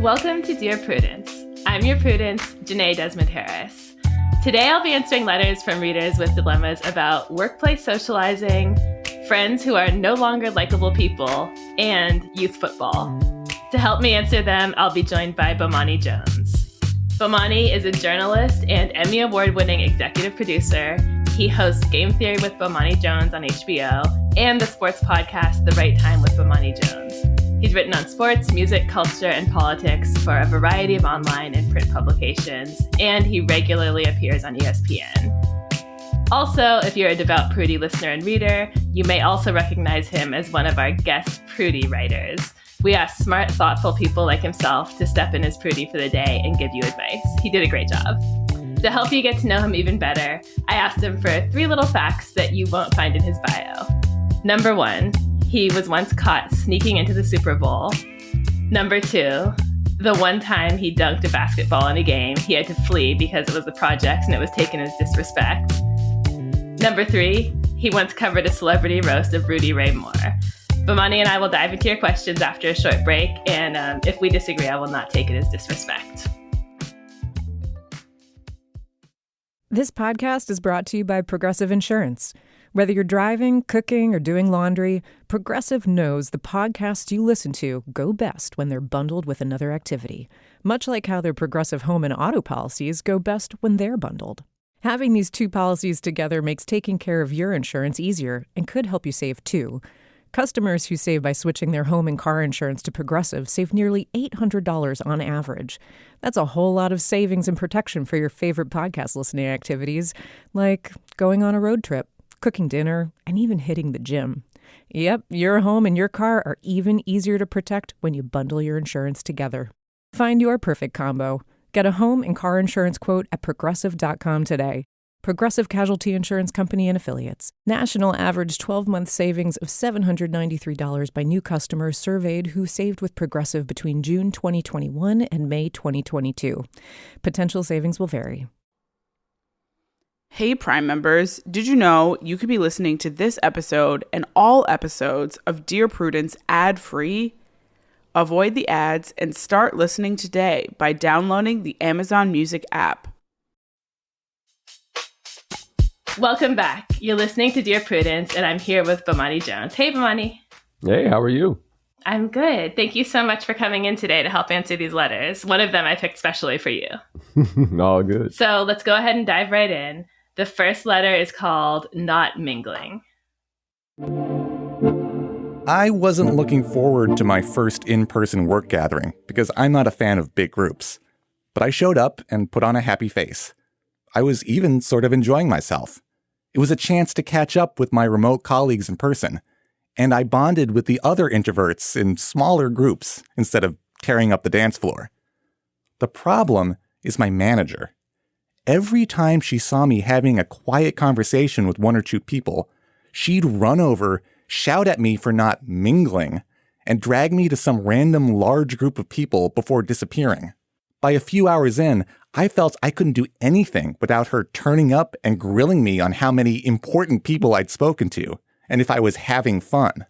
Welcome to Dear Prudence. I'm your Prudence, Jenée Desmond-Harris. Today I'll be answering letters from readers with dilemmas about workplace socializing, friends who are no longer likable people, and youth football. To help me answer them, I'll be joined by Bomani Jones. Bomani is a journalist and Emmy Award-winning executive producer. He hosts Game Theory with Bomani Jones on HBO and the sports podcast The Right Time with Bomani Jones. He's written on sports, music, culture, and politics for a variety of online and print publications, and he regularly appears on ESPN. Also, if you're a devout Prudie listener and reader, you may also recognize him as one of our guest Prudie writers. We asked smart, thoughtful people like himself to step in as Prudie for the day and give you advice. He did a great job. To help you get to know him even better, I asked him for 3 little facts that you won't find in his bio. Number 1, he was once caught sneaking into the Super Bowl. Number 2, the one time he dunked a basketball in a game, he had to flee because it was the projects and it was taken as disrespect. Number 3, he once covered a celebrity roast of Rudy Ray Moore. Bomani and I will dive into your questions after a short break, and if we disagree, I will not take it as disrespect. This podcast is brought to you by Progressive Insurance. Whether you're driving, cooking, or doing laundry, Progressive knows the podcasts you listen to go best when they're bundled with another activity, much like how their Progressive home and auto policies go best when they're bundled. Having these 2 policies together makes taking care of your insurance easier and could help you save too. Customers who save by switching their home and car insurance to Progressive save nearly $800 on average. That's a whole lot of savings and protection for your favorite podcast listening activities, like going on a road trip, cooking dinner, and even hitting the gym. Yep, your home and your car are even easier to protect when you bundle your insurance together. Find your perfect combo. Get a home and car insurance quote at Progressive.com today. Progressive Casualty Insurance Company and Affiliates. National average 12-month savings of $793 by new customers surveyed who saved with Progressive between June 2021 and May 2022. Potential savings will vary. Hey Prime members, did you know you could be listening to this episode and all episodes of Dear Prudence ad-free? Avoid the ads and start listening today by downloading the Amazon Music app. Welcome back. You're listening to Dear Prudence, and I'm here with Bomani Jones. Hey, Bomani. Hey, how are you? I'm good. Thank you so much for coming in today to help answer these letters. One of them I picked specially for you. All good. So let's go ahead and dive right in. The first letter is called Not Mingling. I wasn't looking forward to my first in-person work gathering because I'm not a fan of big groups. But I showed up and put on a happy face. I was even sort of enjoying myself. It was a chance to catch up with my remote colleagues in person, and I bonded with the other introverts in smaller groups instead of tearing up the dance floor. The problem is my manager. Every time she saw me having a quiet conversation with 1 or 2 people, she'd run over, shout at me for not mingling, and drag me to some random large group of people before disappearing. By a few hours in, I felt I couldn't do anything without her turning up and grilling me on how many important people I'd spoken to, and if I was having fun.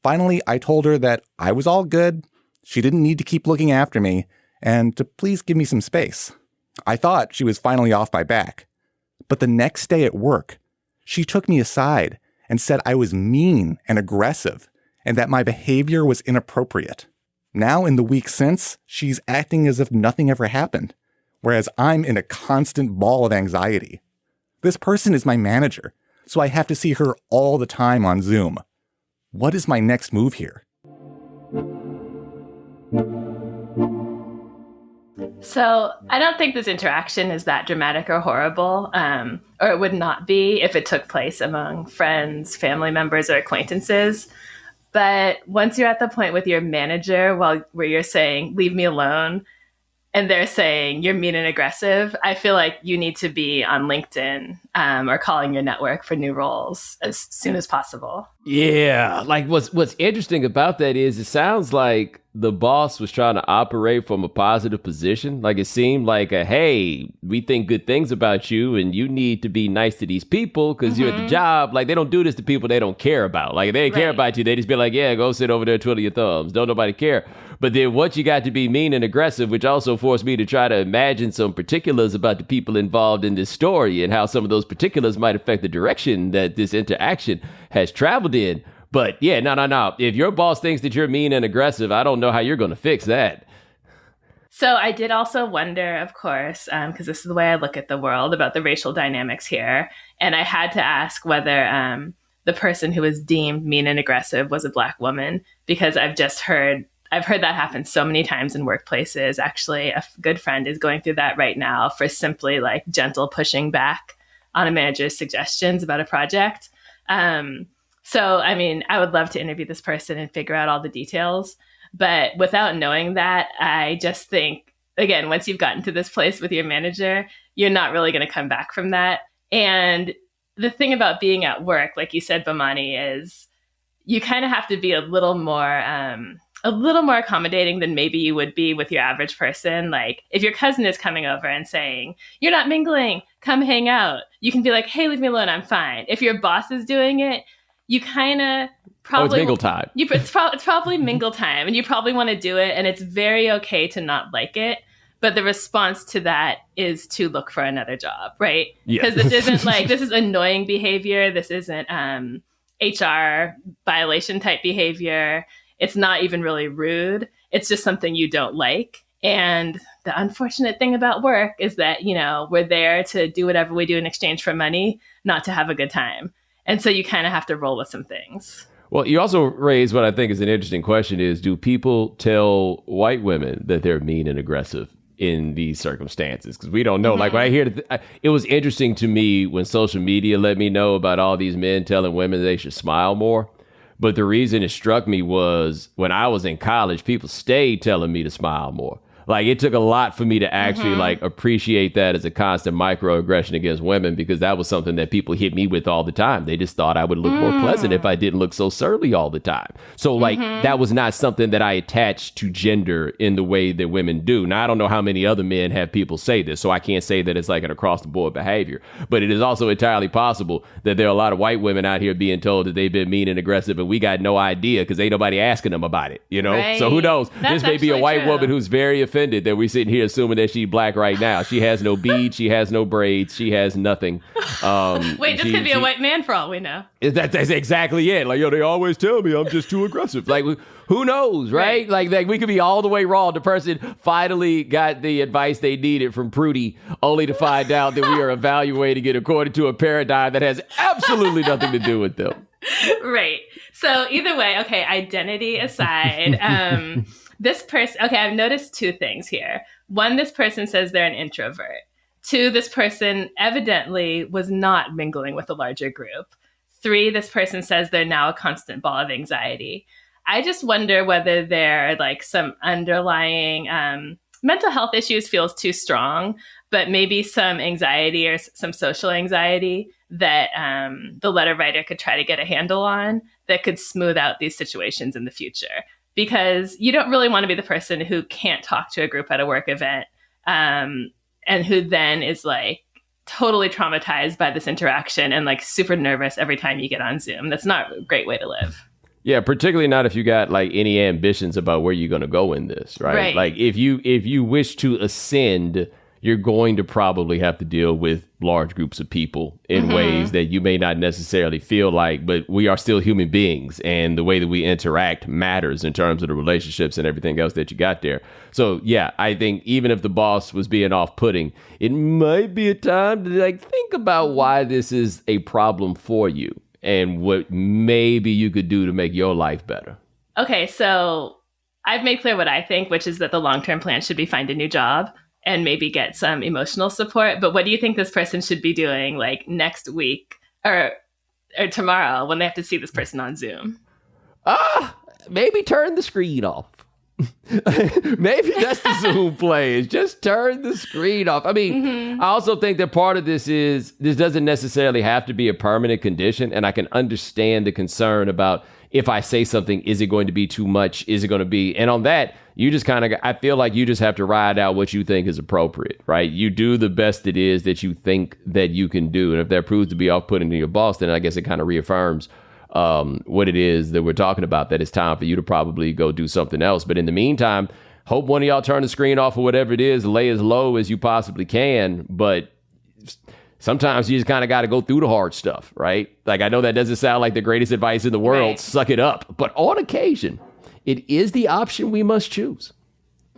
Finally, I told her that I was all good, she didn't need to keep looking after me, and to please give me some space. I thought she was finally off my back. But the next day at work, she took me aside and said I was mean and aggressive, and that my behavior was inappropriate. Now, in the week since, she's acting as if nothing ever happened, whereas I'm in a constant ball of anxiety. This person is my manager, so I have to see her all the time on Zoom. What is my next move here? So I don't think this interaction is that dramatic or horrible, or it would not be if it took place among friends, family members, or acquaintances. But once you're at the point with your manager where you're saying, leave me alone, and they're saying you're mean and aggressive, I feel like you need to be on LinkedIn or calling your network for new roles as soon as possible. Yeah, like what's interesting about that is it sounds like the boss was trying to operate from a positive position. Like it seemed like hey, we think good things about you and you need to be nice to these people because you're at the job. Like they don't do this to people they don't care about. Like if they care about you, they just be like, yeah, go sit over there, twiddle your thumbs. Don't nobody care. But then once you got to be mean and aggressive, which also forced me to try to imagine some particulars about the people involved in this story and how some of those particulars might affect the direction that this interaction has traveled in. But yeah, no. If your boss thinks that you're mean and aggressive, I don't know how you're going to fix that. So I did also wonder, of course, because this is the way I look at the world, about the racial dynamics here. And I had to ask whether the person who was deemed mean and aggressive was a Black woman, because I've heard that happen so many times in workplaces. Actually, a good friend is going through that right now for simply like gentle pushing back on a manager's suggestions about a project. So, I mean, I would love to interview this person and figure out all the details. But without knowing that, I just think, again, once you've gotten to this place with your manager, you're not really going to come back from that. And the thing about being at work, like you said, Bomani, is you kind of have to be a little more accommodating than maybe you would be with your average person. Like if your cousin is coming over and saying, you're not mingling, come hang out, you can be like, hey, leave me alone, I'm fine. If your boss is doing it, you kind of probably... it's mingle time. It's probably mingle time, and you probably want to do it, and it's very okay to not like it. But the response to that is to look for another job, right? Because this isn't this is annoying behavior. This isn't HR violation type behavior. It's not even really rude. It's just something you don't like. And the unfortunate thing about work is that, we're there to do whatever we do in exchange for money, not to have a good time. And so you kind of have to roll with some things. Well, you also raised what I think is an interesting question is, do people tell white women that they're mean and aggressive in these circumstances? Because we don't know. Like when I hear it was interesting to me when social media let me know about all these men telling women they should smile more. But the reason it struck me was when I was in college, people stayed telling me to smile more. Like it took a lot for me to actually appreciate that as a constant microaggression against women, because that was something that people hit me with all the time. They just thought I would look more pleasant if I didn't look so surly all the time. So that was not something that I attached to gender in the way that women do. Now, I don't know how many other men have people say this, so I can't say that it's like an across the board behavior. But it is also entirely possible that there are a lot of white women out here being told that they've been mean and aggressive, and we got no idea because ain't nobody asking them about it, Right. So who knows? That's this may be a white true. woman who's very offended that we're sitting here assuming that she's Black right now. She has no beads, she has no braids, she has nothing. Wait, this could be a white man for all we know. That's exactly it. Like, they always tell me I'm just too aggressive. Like, who knows, right? Like we could be all the way wrong. The person finally got the advice they needed from Prudie, only to find out that we are evaluating it according to a paradigm that has absolutely nothing to do with them. Right. So either way, okay, identity aside, this person, okay, I've noticed two things here. One, this person says they're an introvert. Two, this person evidently was not mingling with a larger group. Three, this person says they're now a constant ball of anxiety. I just wonder whether there are like some underlying mental health issues feels too strong, but maybe some anxiety or some social anxiety that the letter writer could try to get a handle on that could smooth out these situations in the future. Because you don't really want to be the person who can't talk to a group at a work event and who then is like totally traumatized by this interaction and like super nervous every time you get on Zoom. That's not a great way to live. Yeah, particularly not if you got like any ambitions about where you're going to go in this, right? Like if you wish to ascend, you're going to probably have to deal with large groups of people in ways that you may not necessarily feel like, but we are still human beings, and the way that we interact matters in terms of the relationships and everything else that you got there. So yeah, I think even if the boss was being off-putting, it might be a time to like think about why this is a problem for you and what maybe you could do to make your life better. Okay, so I've made clear what I think, which is that the long-term plan should be find a new job and maybe get some emotional support. But what do you think this person should be doing like next week or tomorrow when they have to see this person on Zoom? Maybe turn the screen off. Maybe that's the Zoom play, is just turn the screen off. I mean, I also think that part of this is, this doesn't necessarily have to be a permanent condition. And I can understand the concern about, if I say something, is it going to be too much? Is it going to be? And on that, you just kind of, I feel like you just have to ride out what you think is appropriate, right? You do the best it is that you think that you can do. And if that proves to be off-putting to your boss, then I guess it kind of reaffirms what it is that we're talking about, that it's time for you to probably go do something else. But in the meantime, hope one of y'all turn the screen off or whatever it is, lay as low as you possibly can. But sometimes you just kind of got to go through the hard stuff, right? Like, I know that doesn't sound like the greatest advice in the world, right? Suck it up. But on occasion, it is the option we must choose.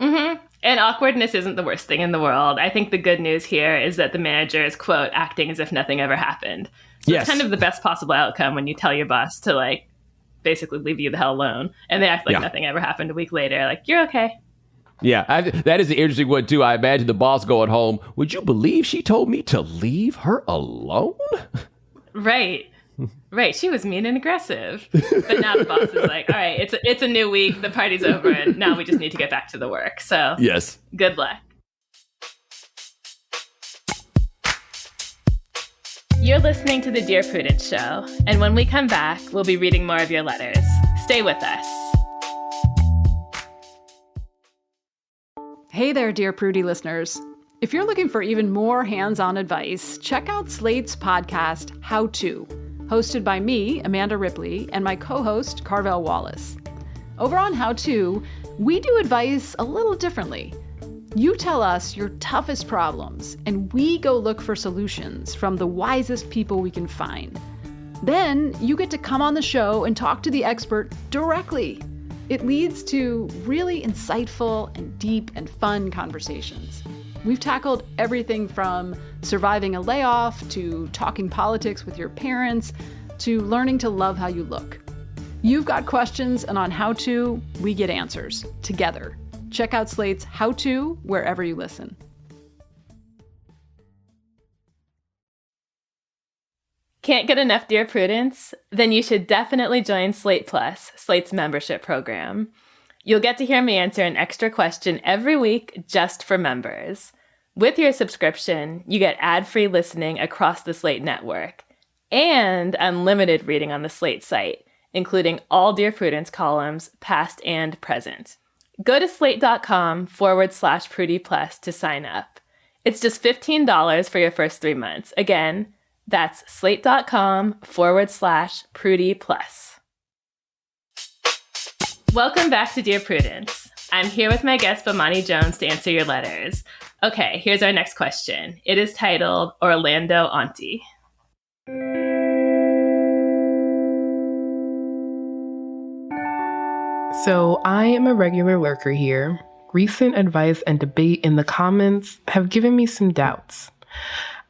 Mm-hmm. And awkwardness isn't the worst thing in the world. I think the good news here is that the manager is, quote, acting as if nothing ever happened. So Yes. It's kind of the best possible outcome when you tell your boss to, like, basically leave you the hell alone. And they act like nothing ever happened a week later. Like, you're okay. Yeah, that is the interesting one, too. I imagine the boss going home, would you believe she told me to leave her alone? Right. Right. She was mean and aggressive. But now the boss is like, all right, it's a new week. The party's over. And now we just need to get back to the work. So Yes. Good luck. You're listening to the Dear Prudence Show. And when we come back, we'll be reading more of your letters. Stay with us. Hey there, Dear Prudie listeners. If you're looking for even more hands-on advice, check out Slate's podcast, How To, hosted by me, Amanda Ripley, and my co-host, Carvel Wallace. Over on How To, we do advice a little differently. You tell us your toughest problems, and we go look for solutions from the wisest people we can find. Then you get to come on the show and talk to the expert directly. It leads to really insightful and deep and fun conversations. We've tackled everything from surviving a layoff, to talking politics with your parents, to learning to love how you look. You've got questions, and on How To, we get answers together. Check out Slate's How To wherever you listen. Can't get enough Dear Prudence? Then you should definitely join Slate Plus, Slate's membership program. You'll get to hear me answer an extra question every week just for members. With your subscription, you get ad-free listening across the Slate network and unlimited reading on the Slate site, including all Dear Prudence columns, past and present. Go to slate.com/Prudie Plus to sign up. It's just $15 for your first 3 months. Again, that's slate.com/Prudie Plus. Welcome back to Dear Prudence. I'm here with my guest, Bomani Jones, to answer your letters. Okay, here's our next question. It is titled, Orlando Auntie. So I am a regular lurker here. Recent advice and debate in the comments have given me some doubts.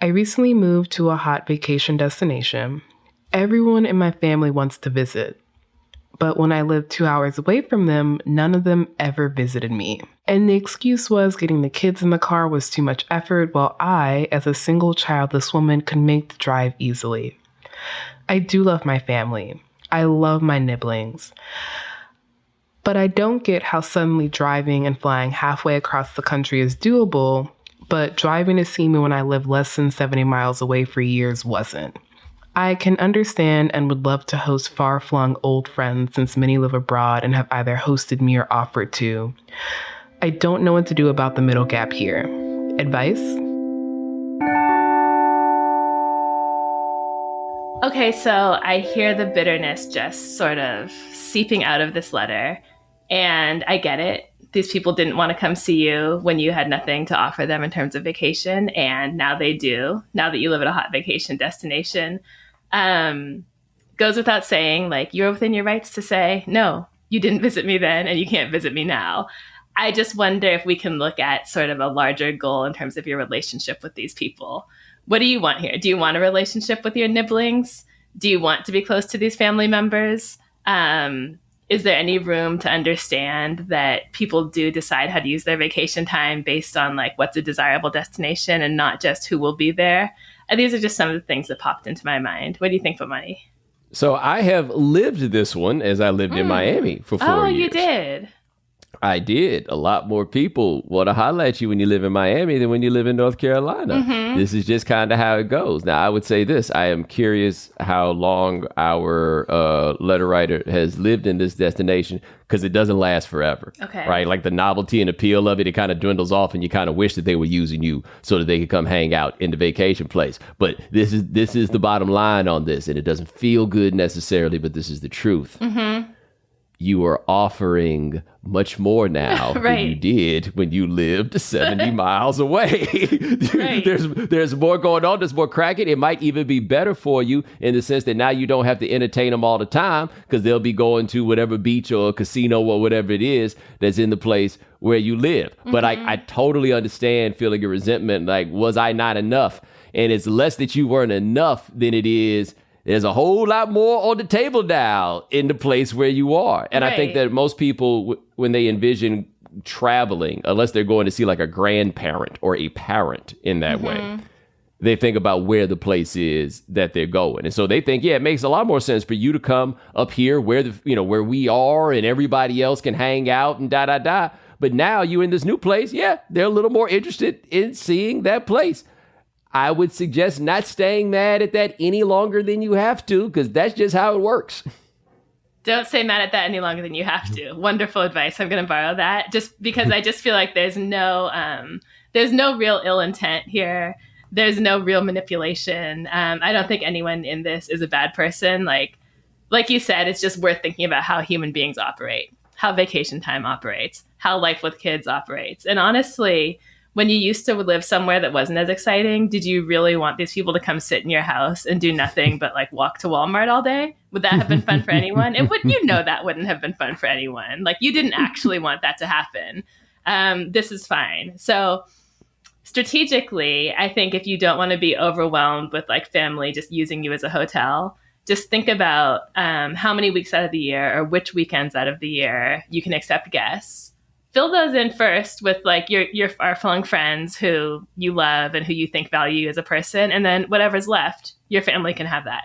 I recently moved to a hot vacation destination. Everyone in my family wants to visit. But when I lived 2 hours away from them, none of them ever visited me. And the excuse was getting the kids in the car was too much effort, while I, as a single childless woman, could make the drive easily. I do love my family. I love my nibblings. But I don't get how suddenly driving and flying halfway across the country is doable, but driving to see me when I lived less than 70 miles away for years wasn't. I can understand and would love to host far-flung old friends since many live abroad and have either hosted me or offered to. I don't know what to do about the middle gap here. Advice? Okay, so I hear the bitterness just sort of seeping out of this letter, and I get it. These people didn't want to come see you when you had nothing to offer them in terms of vacation, and now they do, now that you live at a hot vacation destination. Goes without saying, like, you're within your rights to say, no, you didn't visit me then, and you can't visit me now. I just wonder if we can look at sort of a larger goal in terms of your relationship with these people. What do you want here? Do you want a relationship with your nibblings? Do you want to be close to these family members? Is there any room to understand that people do decide how to use their vacation time based on, like, what's a desirable destination and not just who will be there? And these are just some of the things that popped into my mind. What do you think, Bomani? So I have lived this one as I lived in Miami for 4 years. Oh, you did? I did. A lot more people want to holler at you when you live in Miami than when you live in North Carolina. This is just kind of how it goes. Now, I would say this. I am curious how long our letter writer has lived in this destination, because it doesn't last forever. Okay. Right? Like the novelty and appeal of it, it kind of dwindles off, and you kind of wish that they were using you so that they could come hang out in the vacation place. But this is the bottom line on this, and it doesn't feel good necessarily, but this is the truth. You are offering much more now than you did when you lived 70 miles away. There's more going on. There's more cracking. It might even be better for you in the sense that now you don't have to entertain them all the time, because they'll be going to whatever beach or casino or whatever it is that's in the place where you live. But I totally understand feeling your resentment. Like, was I not enough? And it's less that you weren't enough than it is there's a whole lot more on the table now in the place where you are. And I think that most people, when they envision traveling, unless they're going to see like a grandparent or a parent in that way, they think about where the place is that they're going. And so they think, it makes a lot more sense for you to come up here where where we are and everybody else can hang out and da-da-da. But now you're in this new place. Yeah, they're a little more interested in seeing that place. I would suggest not staying mad at that any longer than you have to, because that's just how it works. Don't stay mad at that any longer than you have to. Wonderful advice. I'm going to borrow that, just because I just feel like there's no real ill intent here. There's no real manipulation. I don't think anyone in this is a bad person. Like you said, it's just worth thinking about how human beings operate, how vacation time operates, how life with kids operates. And honestly, when you used to live somewhere that wasn't as exciting, did you really want these people to come sit in your house and do nothing but like walk to Walmart all day? Would that have been fun for anyone? It would, that wouldn't have been fun for anyone. Like, you didn't actually want that to happen. This is fine. So strategically, I think if you don't want to be overwhelmed with like family just using you as a hotel, just think about how many weeks out of the year or which weekends out of the year you can accept guests. Fill those in first with like your far-flung friends who you love and who you think value you as a person. And then whatever's left, your family can have that.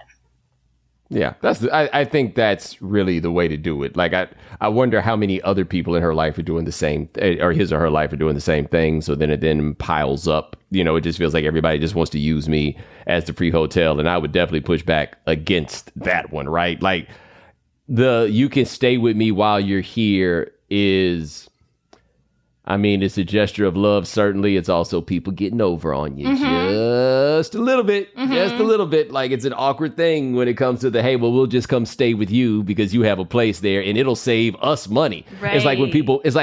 Yeah, I think that's really the way to do it. Like, I wonder how many other people in her life are doing the same, or his or her life are doing the same thing. So then it then piles up. It just feels like everybody just wants to use me as the free hotel. And I would definitely push back against that one, right? Like, you can stay with me while you're here is... it's a gesture of love, certainly. It's also people getting over on you just a little bit, just a little bit. Like, it's an awkward thing when it comes to we'll just come stay with you because you have a place there and it'll save us money. Right. It's like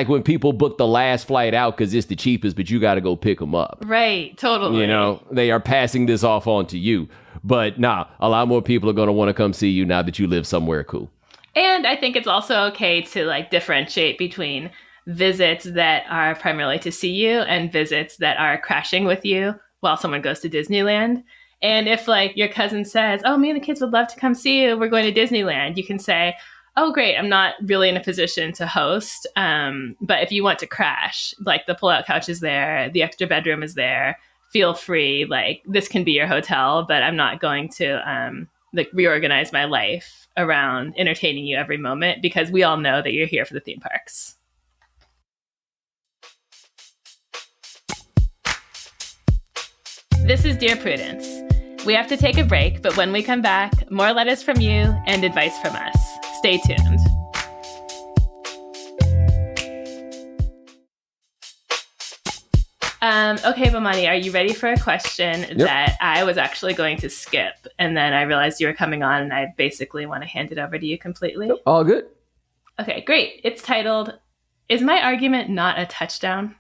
when people book the last flight out because it's the cheapest, but you got to go pick them up. Right. Totally. They are passing this off on to you. But a lot more people are going to want to come see you now that you live somewhere cool. And I think it's also okay to like differentiate between visits that are primarily to see you and visits that are crashing with you while someone goes to Disneyland. And if like your cousin says, oh, me and the kids would love to come see you, we're going to Disneyland, you can say, oh, great, I'm not really in a position to host. But if you want to crash, like the pullout couch is there, the extra bedroom is there, feel free. Like, this can be your hotel, but I'm not going to reorganize my life around entertaining you every moment, because we all know that you're here for the theme parks. This is Dear Prudence. We have to take a break, but when we come back, more letters from you and advice from us. Stay tuned. Okay, Bomani, are you ready for a question that I was actually going to skip, and then I realized you were coming on, and I basically want to hand it over to you completely? Yep. All good. Okay, great. It's titled, Is My Argument Not a Touchdown?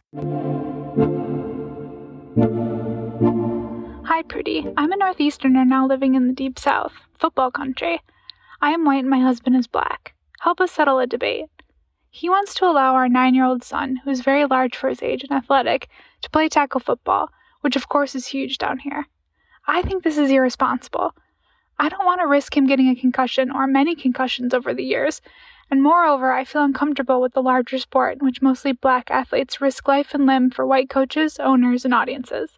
Hi, Prudie. I'm a Northeasterner now living in the Deep South, football country. I am white and my husband is black. Help us settle a debate. He wants to allow our 9-year-old son, who is very large for his age and athletic, to play tackle football, which of course is huge down here. I think this is irresponsible. I don't want to risk him getting a concussion or many concussions over the years, and moreover, I feel uncomfortable with the larger sport in which mostly black athletes risk life and limb for white coaches, owners, and audiences.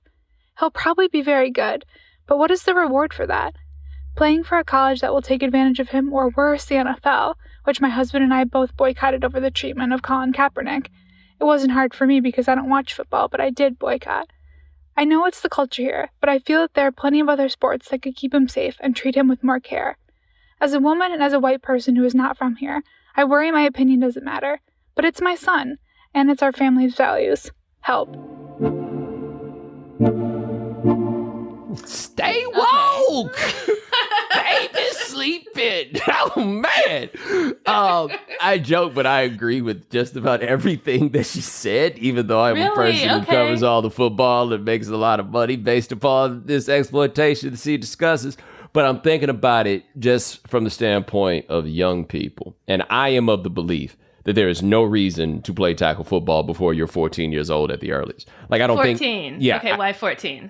He'll probably be very good, but what is the reward for that? Playing for a college that will take advantage of him, or worse, the NFL, which my husband and I both boycotted over the treatment of Colin Kaepernick. It wasn't hard for me because I don't watch football, but I did boycott. I know it's the culture here, but I feel that there are plenty of other sports that could keep him safe and treat him with more care. As a woman and as a white person who is not from here, I worry my opinion doesn't matter. But it's my son, and it's our family's values. Help. Stay woke! Baby's sleeping! Oh, man! I joke, but I agree with just about everything that she said, even though I'm a person who covers all the football and makes a lot of money based upon this exploitation that she discusses. But I'm thinking about it just from the standpoint of young people. And I am of the belief that there is no reason to play tackle football before you're 14 years old at the earliest. Like, I don't 14. think... Yeah. Okay, why 14?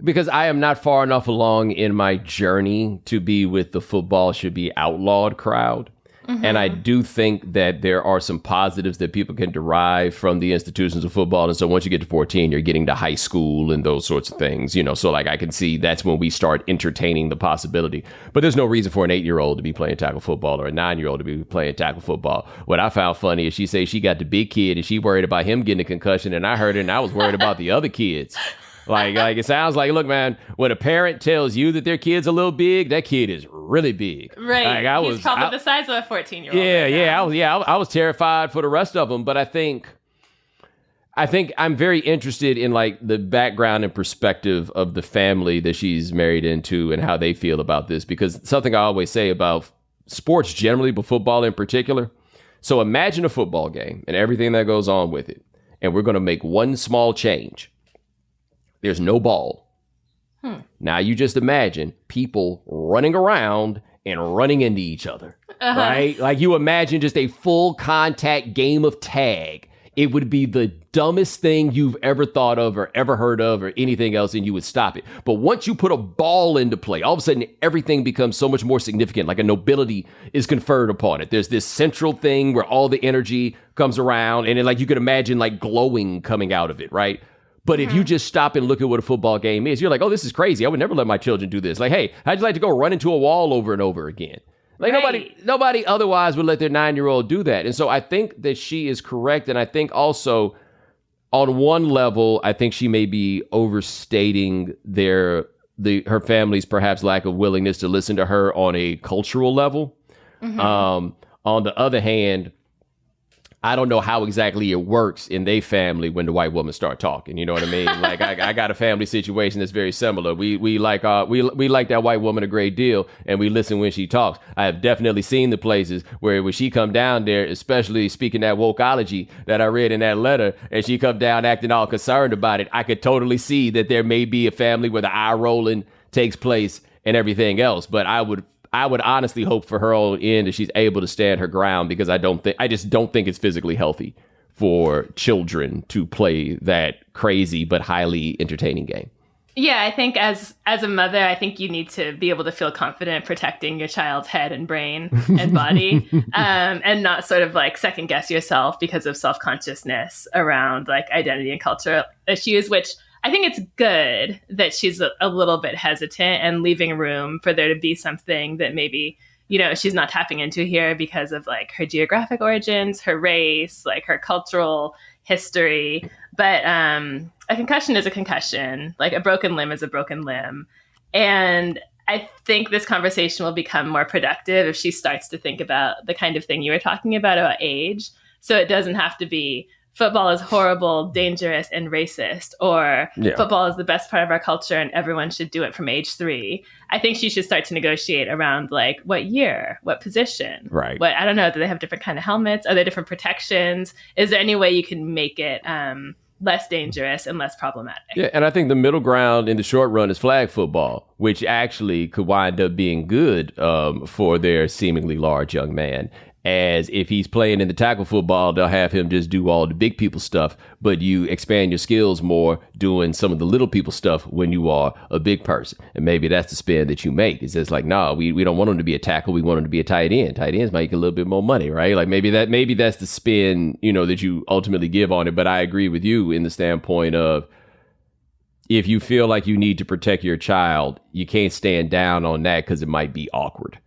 Because I am not far enough along in my journey to be with the football should be outlawed crowd. Mm-hmm. And I do think that there are some positives that people can derive from the institutions of football. And so once you get to 14, you're getting to high school and those sorts of things, you know. So like I can see that's when we start entertaining the possibility. But there's no reason for an 8-year-old to be playing tackle football or a 9-year-old to be playing tackle football. What I found funny is she says she got the big kid and she worried about him getting a concussion. And I heard her and I was worried about the other kids. Like it sounds like, look, man, when a parent tells you that their kid's a little big, that kid is really big. Right. Like He's probably the size of a 14-year-old. I was terrified for the rest of them. But I think I'm very interested in like the background and perspective of the family that she's married into and how they feel about this. Because something I always say about sports generally, but football in particular. So imagine a football game and everything that goes on with it. And we're going to make one small change. There's no ball. Now you just imagine people running around and running into each other, right? Like you imagine just a full contact game of tag. It would be the dumbest thing you've ever thought of or ever heard of or anything else, and you would stop it. But once you put a ball into play, all of a sudden everything becomes so much more significant, like a nobility is conferred upon it. There's this central thing where all the energy comes around, and then like you could imagine like glowing coming out of it, right? But if you just stop and look at what a football game is, you're like, oh, this is crazy. I would never let my children do this. Like, hey, how'd you like to go run into a wall over and over again? Like nobody otherwise would let their 9-year-old do that. And so I think that she is correct. And I think also on one level, I think she may be overstating her family's perhaps lack of willingness to listen to her on a cultural level. On the other hand, I don't know how exactly it works in their family when the white woman start talking. You know what I mean? Like I got a family situation that's very similar. We like that white woman a great deal, and we listen when she talks. I have definitely seen the places where when she come down there, especially speaking that wokeology that I read in that letter, and she come down acting all concerned about it, I could totally see that there may be a family where the eye rolling takes place and everything else. But I would honestly hope for her own end that she's able to stand her ground, because I just don't think it's physically healthy for children to play that crazy but highly entertaining game. Yeah, I think as a mother, I think you need to be able to feel confident protecting your child's head and brain and body, and not sort of like second guess yourself because of self-consciousness around like identity and cultural issues, which I think it's good that she's a little bit hesitant and leaving room for there to be something that maybe, you know, she's not tapping into here because of like her geographic origins, her race, like her cultural history. But a concussion is a concussion, like a broken limb is a broken limb. And I think this conversation will become more productive if she starts to think about the kind of thing you were talking about age. So it doesn't have to be football is horrible, dangerous, and racist, or football is the best part of our culture and everyone should do it from age 3. I think she should start to negotiate around like what year, what position, right? I don't know. Do they have different kind of helmets? Are there different protections? Is there any way you can make it less dangerous and less problematic? Yeah, and I think the middle ground in the short run is flag football, which actually could wind up being good for their seemingly large young man. As if he's playing in the tackle football, they'll have him just do all the big people stuff, but you expand your skills more doing some of the little people stuff when you are a big person. And maybe that's the spin that you make. It's just like, no, we don't want him to be a tackle. We want him to be a tight end. Tight ends make a little bit more money, right? Like maybe that's the spin, you know, that you ultimately give on it. But I agree with you in the standpoint of, if you feel like you need to protect your child, you can't stand down on that because it might be awkward.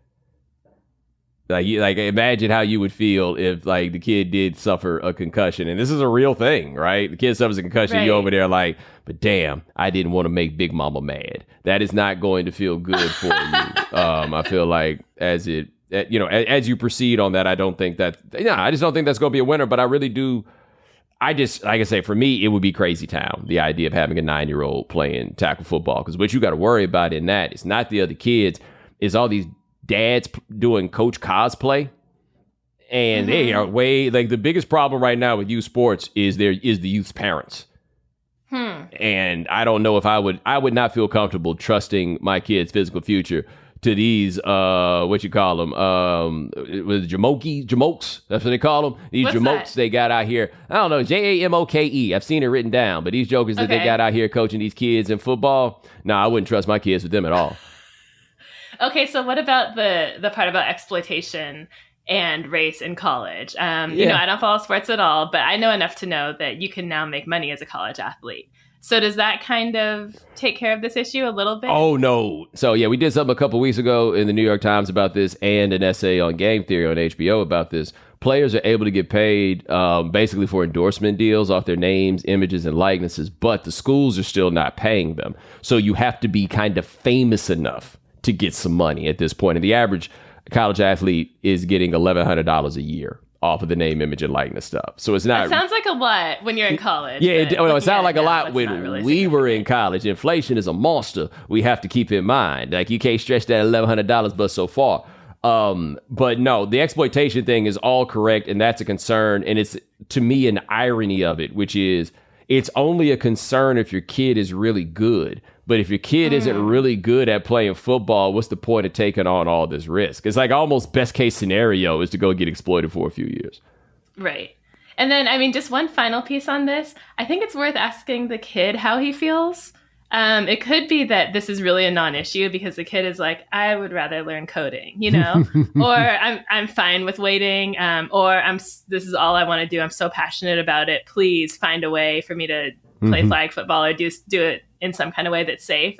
Like imagine how you would feel if like the kid did suffer a concussion, and this is a real thing, right? The kid suffers a concussion, Right. you over there like, but damn, I didn't want to make Big Mama mad. That is not going to feel good for you. I feel like as you proceed on that, I just don't think that's going to be a winner. But I really do. Like I say, for me, it would be crazy town, the idea of having a 9-year-old playing tackle football. Because what you got to worry about in that is not the other kids, it's all these dads doing coach cosplay. And they are the biggest problem right now with youth sports is the youth's parents. And I don't know if I would not feel comfortable trusting my kid's physical future to these, what you call them, was jamokes, that's what they call them. These What's jamokes that? E. they got out here. I don't know, Jamoke. I've seen it written down, but these jokers that they Okay. got out here coaching these kids in football, I wouldn't trust my kids with them at all. Okay, so what about the part about exploitation and race in college? I don't follow sports at all, but I know enough to know that you can now make money as a college athlete. So does that kind of take care of this issue a little bit? Oh, no. So, yeah, we did something a couple weeks ago in the New York Times about this and an essay on game theory on HBO about this. Players are able to get paid basically for endorsement deals off their names, images, and likenesses, but the schools are still not paying them. So you have to be kind of famous enough to get some money at this point. And the average college athlete is getting $1,100 a year off of the name, image, and likeness stuff. So it's not... It sounds like a lot when you're in college. Yeah, but it looking sounded at like it a now, lot it's when not really we were in significant. college. Inflation is a monster we have to keep in mind. Like, you can't stretch that $1,100 but so far. But no, the exploitation thing is all correct, and that's a concern. And it's, to me, an irony of it, which is it's only a concern if your kid is really good. But if your kid isn't really good at playing football, what's the point of taking on all this risk? It's like almost best case scenario is to go get exploited for a few years. Right. And then, I mean, just one final piece on this. I think it's worth asking the kid how he feels. It could be that this is really a non-issue because the kid is like, I would rather learn coding, or I'm fine with waiting, or this is all I want to do. I'm so passionate about it. Please find a way for me to play flag football or do it in some kind of way that's safe.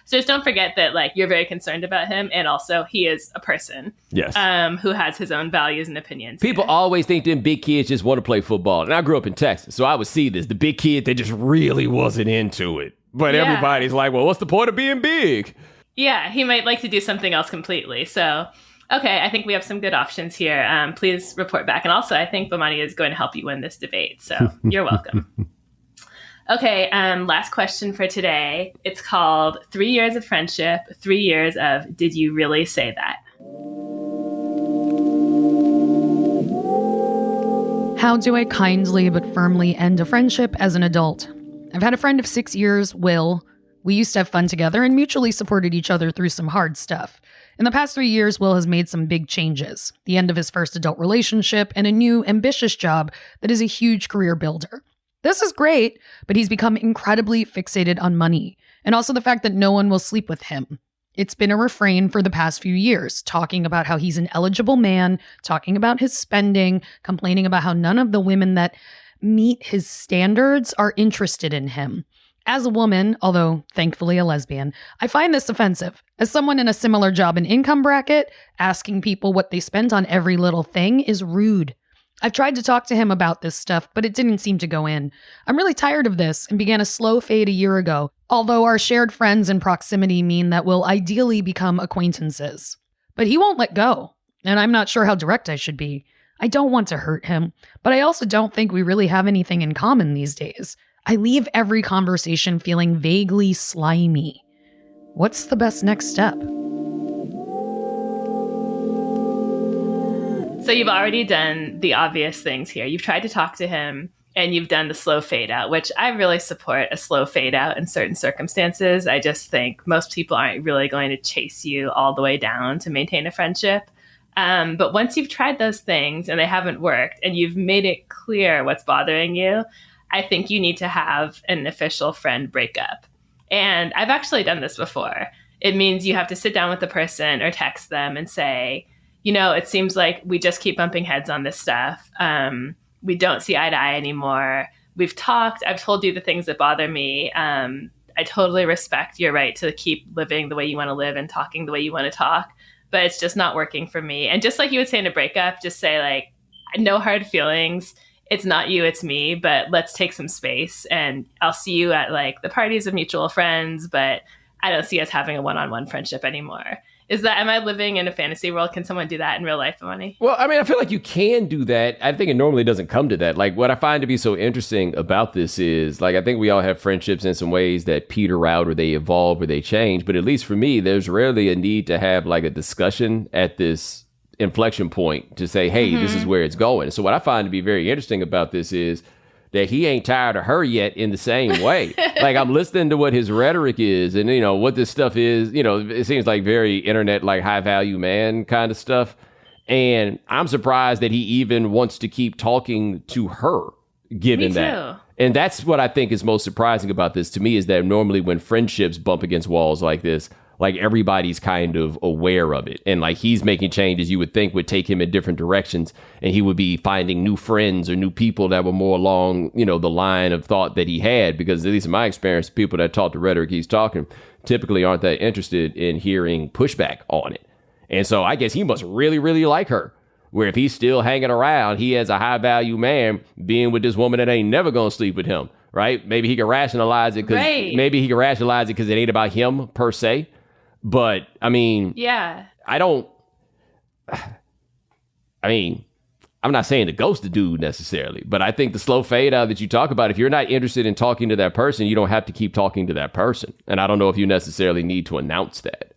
So just don't forget that, like, you're very concerned about him, and also he is a person, Yes. who has his own values and opinions. People always think them big kids just want to play football. And I grew up in Texas, so I would see this. The big kid that just really wasn't into it. But Yeah. everybody's like, well, what's the point of being big? Yeah, he might like to do something else completely. So, okay, I think we have some good options here. Please report back. And also, I think Bomani is going to help you win this debate. So you're welcome. Okay, last question for today. It's called 3 Years of Friendship, 3 years of Did You Really Say That? How do I kindly but firmly end a friendship as an adult? I've had a friend of 6 years, Will. We used to have fun together and mutually supported each other through some hard stuff. In the past 3 years, Will has made some big changes. The end of his first adult relationship and a new, ambitious job that is a huge career builder. This is great, but he's become incredibly fixated on money, and also the fact that no one will sleep with him. It's been a refrain for the past few years, talking about how he's an eligible man, talking about his spending, complaining about how none of the women that meet his standards are interested in him. As a woman, although thankfully a lesbian, I find this offensive. As someone in a similar job and income bracket, asking people what they spend on every little thing is rude. I've tried to talk to him about this stuff, but it didn't seem to go in. I'm really tired of this and began a slow fade a year ago, although our shared friends and proximity mean that we'll ideally become acquaintances. But he won't let go, and I'm not sure how direct I should be. I don't want to hurt him, but I also don't think we really have anything in common these days. I leave every conversation feeling vaguely slimy. What's the best next step? So you've already done the obvious things here. You've tried to talk to him, and you've done the slow fade out, which I really support a slow fade out in certain circumstances. I just think most people aren't really going to chase you all the way down to maintain a friendship. But once you've tried those things and they haven't worked and you've made it clear what's bothering you, I think you need to have an official friend breakup. And I've actually done this before. It means you have to sit down with the person or text them and say, it seems like we just keep bumping heads on this stuff. We don't see eye to eye anymore. We've talked. I've told you the things that bother me. I totally respect your right to keep living the way you want to live and talking the way you want to talk. but it's just not working for me. And just like you would say in a breakup, just say like, no hard feelings. It's not you, it's me, but let's take some space and I'll see you at like the parties of mutual friends, but I don't see us having a one-on-one friendship anymore. Am I living in a fantasy world? Can someone do that in real life, Bomani? Well, I mean, I feel like you can do that. I think it normally doesn't come to that. Like, what I find to be so interesting about this is, like, I think we all have friendships in some ways that peter out or they evolve or they change. But at least for me, there's rarely a need to have like a discussion at this inflection point to say, hey, this is where it's going. So what I find to be very interesting about this is that he ain't tired of her yet in the same way. Like, I'm listening to what his rhetoric is and, you know, what this stuff is, you know, it seems like very internet, like high value man kind of stuff. And I'm surprised that he even wants to keep talking to her, given that. And that's what I think is most surprising about this to me, is that normally when friendships bump against walls like this, like everybody's kind of aware of it. And like he's making changes you would think would take him in different directions. And he would be finding new friends or new people that were more along, you know, the line of thought that he had. Because at least in my experience, people that talk the rhetoric he's talking typically aren't that interested in hearing pushback on it. And so I guess he must really, really like her. Where if he's still hanging around, he has a high value man being with this woman that ain't never going to sleep with him. Right? Maybe he can rationalize it because it ain't about him per se. But I mean, I'm not saying to ghost the dude necessarily, but I think the slow fade out that you talk about, if you're not interested in talking to that person, you don't have to keep talking to that person. And I don't know if you necessarily need to announce that.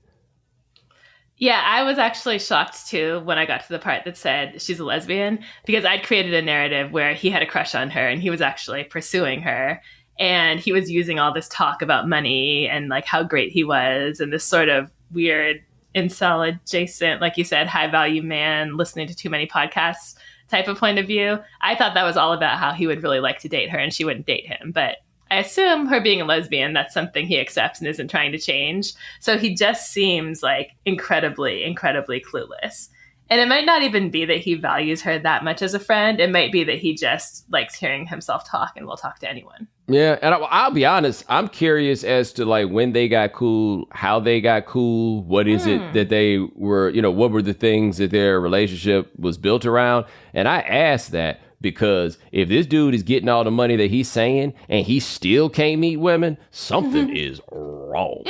Yeah, I was actually shocked too when I got to the part that said she's a lesbian, because I'd created a narrative where he had a crush on her and he was actually pursuing her. And he was using all this talk about money and like how great he was and this sort of weird incel adjacent, like you said, high value man listening to too many podcasts type of point of view. I thought that was all about how he would really like to date her and she wouldn't date him. But I assume her being a lesbian, that's something he accepts and isn't trying to change. So he just seems like incredibly, incredibly clueless. And it might not even be that he values her that much as a friend. It might be that he just likes hearing himself talk and will talk to anyone. Yeah, and I'll be honest, I'm curious as to like when they got cool, how they got cool, what is it that they were, you know, what were the things that their relationship was built around? And I asked that because if this dude is getting all the money that he's saying and he still can't meet women, something is wrong,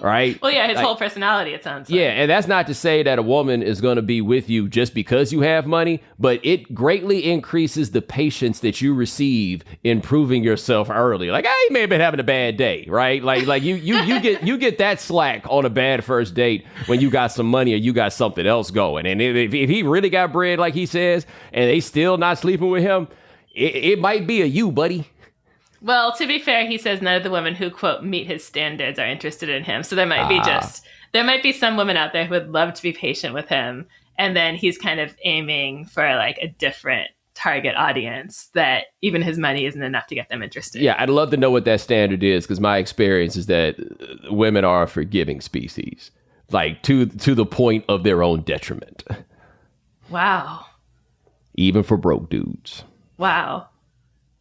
right? Well, yeah, his whole personality, it sounds like. Yeah, and that's not to say that a woman is going to be with you just because you have money, but it greatly increases the patience that you receive in proving yourself early. Like, you may have been having a bad day, right? Like you get that slack on a bad first date when you got some money or you got something else going. And if he really got bread, like he says, and they still not sleeping with him, it might be a you, buddy. Well, to be fair, he says none of the women who, quote, meet his standards are interested in him. So there might be some women out there who would love to be patient with him. And then he's kind of aiming for like a different target audience that even his money isn't enough to get them interested. Yeah, I'd love to know what that standard is, because my experience is that women are a forgiving species, like to the point of their own detriment. Wow. Even for broke dudes. Wow.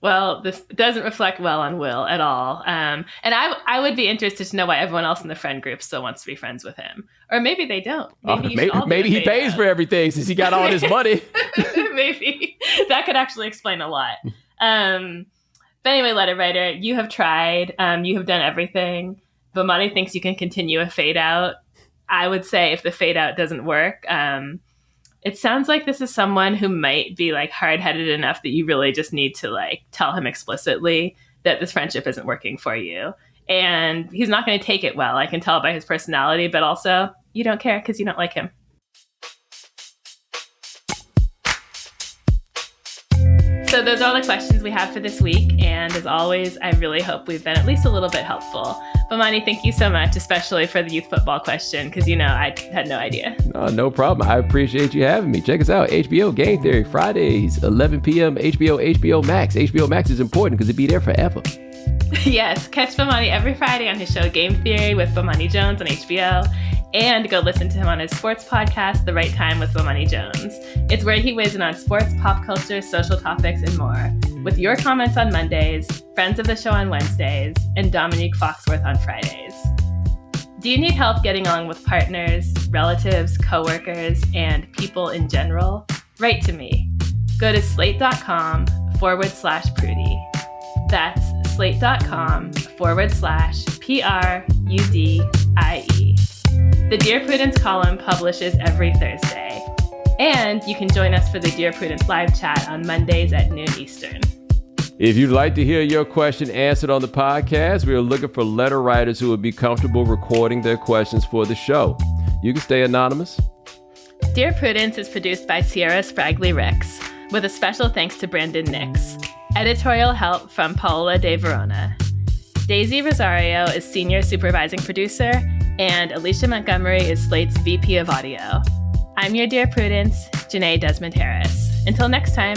Well, this doesn't reflect well on Will at all. And I would be interested to know why everyone else in the friend group still wants to be friends with him. Or maybe they don't. Maybe he pays for everything since he got all his money. Maybe. That could actually explain a lot. But anyway, letter writer, you have tried. You have done everything. Bomani thinks you can continue a fade out. I would say if the fade out doesn't work, it sounds like this is someone who might be like hard-headed enough that you really just need to like tell him explicitly that this friendship isn't working for you. And he's not going to take it well. I can tell by his personality, but also you don't care because you don't like him. So those are all the questions we have for this week. And as always, I really hope we've been at least a little bit helpful. Bomani, thank you so much, especially for the youth football question, because, you know, I had no idea. No problem. I appreciate you having me. Check us out. HBO Game Theory, Fridays, 11 p.m. HBO Max. HBO Max is important because it'd be there forever. Yes, catch Bomani every Friday on his show Game Theory with Bomani Jones on HBO. And go listen to him on his sports podcast, The Right Time with Bomani Jones. It's where he weighs in on sports, pop culture, social topics, and more. With your comments on Mondays, friends of the show on Wednesdays, and Dominique Foxworth on Fridays. Do you need help getting along with partners, relatives, coworkers, and people in general? Write to me. Go to slate.com/Prudie. That's slate.com/PRUDIE. The Dear Prudence column publishes every Thursday. And you can join us for the Dear Prudence live chat on Mondays at noon Eastern. If you'd like to hear your question answered on the podcast, we are looking for letter writers who would be comfortable recording their questions for the show. You can stay anonymous. Dear Prudence is produced by Sierra Spragley Ricks, with a special thanks to Brandon Nix. Editorial help from Paola De Verona. Daisy Rosario is senior supervising producer, and Alicia Montgomery is Slate's VP of audio. I'm your Dear Prudence, Jenée Desmond-Harris. Until next time.